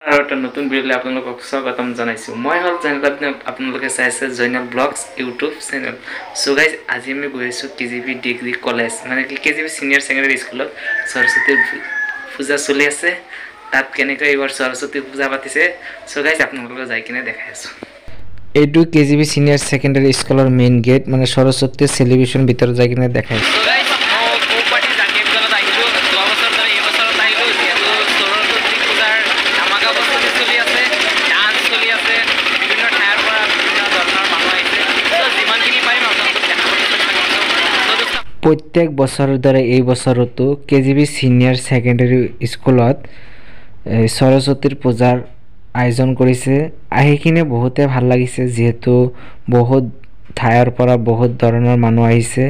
আৰু এটা নতুন ভিডিঅ'লৈ আপোনালোকক স্বাগতম জনাইছোঁ। মই হ'ল চেনেল আপোনালোকে চাইছে জয়নাল ব্লগছ ইউটিউব চেনেল। চ' গাইজ আজি আমি গৈ আছোঁ KGP ডিগ্ৰী কলেজ মানে কি KGP চিনিয়ৰ ছেকেণ্ডেৰী স্কুলত সৰস্বতী পূজা চলি আছে। তাত কেনেকৈ এইবাৰ সৰস্বতী পূজা পাতিছে। চ' গাইজ আপোনালোকক যাই কিনে দেখাই আছোঁ। এইটো KGP চিনিয়ৰ ছেকেণ্ডেৰী স্কুলৰ মেইন গেট মানে সৰস্বতী চেলিব্ৰেশ্যন ভিতৰত যাই কিনে দেখাই আছোঁ। প্ৰত্যেক বছৰৰ দৰে এই বছৰতো KGP চিনিয়ৰ ছেকেণ্ডেৰী স্কুলত সৰস্বতীৰ পূজাৰ আয়োজন কৰিছে। আহি কিনে বহুতে ভাল লাগিছে, যিহেতু বহুত ঠাইৰ পৰা বহুত ধৰণৰ মানুহ আহিছে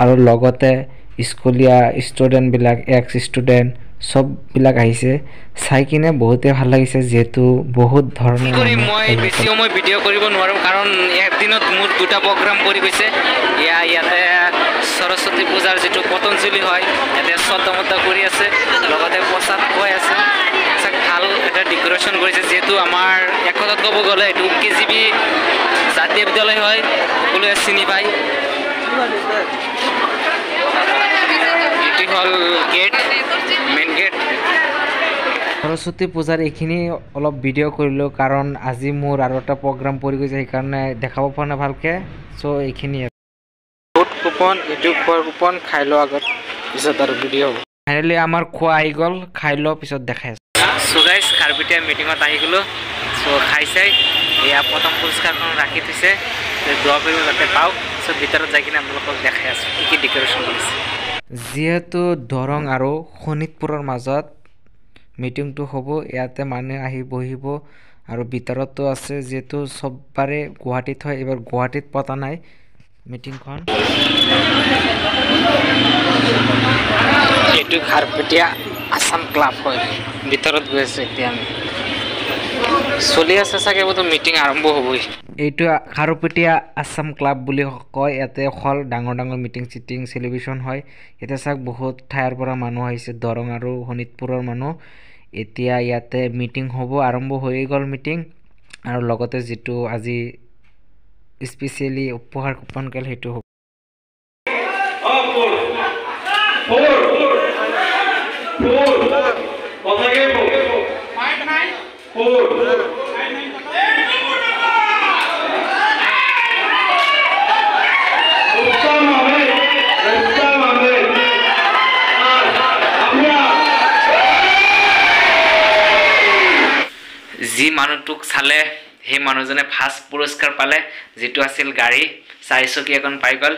আৰু লগতে স্কুলীয়া ষ্টুডেণ্টবিলাক এক্স ষ্টুডেণ্ট সববিলাক আহিছে। চাই কিনে বহুতে ভাল লাগিছে, যিহেতু বহুত ধৰণৰ মই বেছি সময় ভিডিঅ' কৰিব নোৱাৰোঁ, কাৰণ একদিনত মোৰ দুটা প্ৰগ্ৰাম পৰি গৈছে। ইয়াতে সৰস্বতী পূজাৰ যিটো পতঞ্জলি হয়, ইয়াতে শ্ৰদ্ধা কৰি আছে, লগতে প্ৰসাদ খুৱাই আছে। ভাল এটা ডেকৰেশ্যন কৰিছে, যিহেতু আমাৰ এক কথাত ক'ব গ'লে এইটো KGP জাতীয় বিদ্যালয় হয়, সকলোৱে চিনি পায়। এইটো হ'ল গেট, মেইন গেট। সৰস্বতী পূজাৰ এইখিনি অলপ ভিডিঅ' কৰিলোঁ, কাৰণ আজি মোৰ আৰু এটা প্ৰগ্ৰাম পৰি গৈছে, সেইকাৰণে দেখাব পৰা নাই ভালকৈ। চ' এইখিনিয়ে ফুড কুপন, এইটো খোৱাৰ কুপন খাই লোৱা আগত, পিছত আৰু ভিডিঅ' হ'ব। ফাইনেলি আমাৰ খোৱা আহি গ'ল, খাই লোৱা পিছত দেখাই আছোঁ। চ' গাইজ খাৰপিটীয়া মিটিঙত আহি গ'লোঁ। চ' খাই চাই এয়া প্ৰথম পুৰস্কাৰখন ৰাখি থৈছে, দোৱা কৰিব যাতে পাওঁ। চ' ভিতৰত যাই কিনে আপোনালোকক দেখাই আছোঁ কি কি ডেকৰেশ্যন কৰিছে। যিহেতু দৰং আৰু শোণিতপুৰৰ মাজত মিটিংটো হ'ব, ইয়াতে মানুহে আহি বহিব আৰু ভিতৰতো আছে, যিহেতু চববাৰে গুৱাহাটীত হয়, এইবাৰ গুৱাহাটীত পতা নাই মিটিংখন। এইটো খাৰপেটীয়া আছাম ক্লাব হয়, ভিতৰত গৈ আছে এতিয়া আমি। চলি আছে চাগে, বোধ মিটিং আৰম্ভ হ'বই। এইটো খাৰুপেটীয়া আছাম ক্লাব বুলি কয়। ইয়াতে অকল ডাঙৰ ডাঙৰ মিটিং চিটিং চেলিব্ৰেশ্যন হয়। এতিয়া চাওক বহুত ঠাইৰ পৰা মানুহ আহিছে, দৰং আৰু শোণিতপুৰৰ মানুহ। এতিয়া ইয়াতে মিটিং হ'ব, আৰম্ভ হৈ গ'ল মিটিং। আৰু লগতে যিটো আজি স্পেচিয়েলি উপহাৰ কুপন গ'ল সেইটো হ'ব। যি মানুহটোক চালে সেই মানুহজনে ফাৰ্ষ্ট পুৰস্কাৰ পালে, যিটো আছিল গাড়ী 4 চকীয়াখন পাই গ'ল।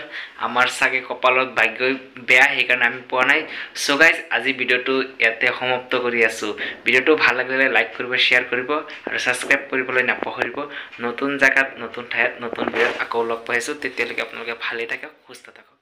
আমাৰ চাগে কপালত ভাগ্যই বেয়া, সেইকাৰণে আমি পোৱা নাই। চ' গাইজ আজি ভিডিঅ'টো ইয়াতে সমাপ্ত কৰি আছোঁ। ভিডিঅ'টো ভাল লাগিলে লাইক কৰিব, শ্বেয়াৰ কৰিব আৰু ছাবস্ক্ৰাইব কৰিবলৈ নাপাহৰিব। নতুন জেগাত, নতুন ঠাইত, নতুন ভিডিঅ'ত আকৌ লগ পাইছোঁ। তেতিয়ালৈকে আপোনালোকে ভালেই থাকক, সুস্থ থাকক।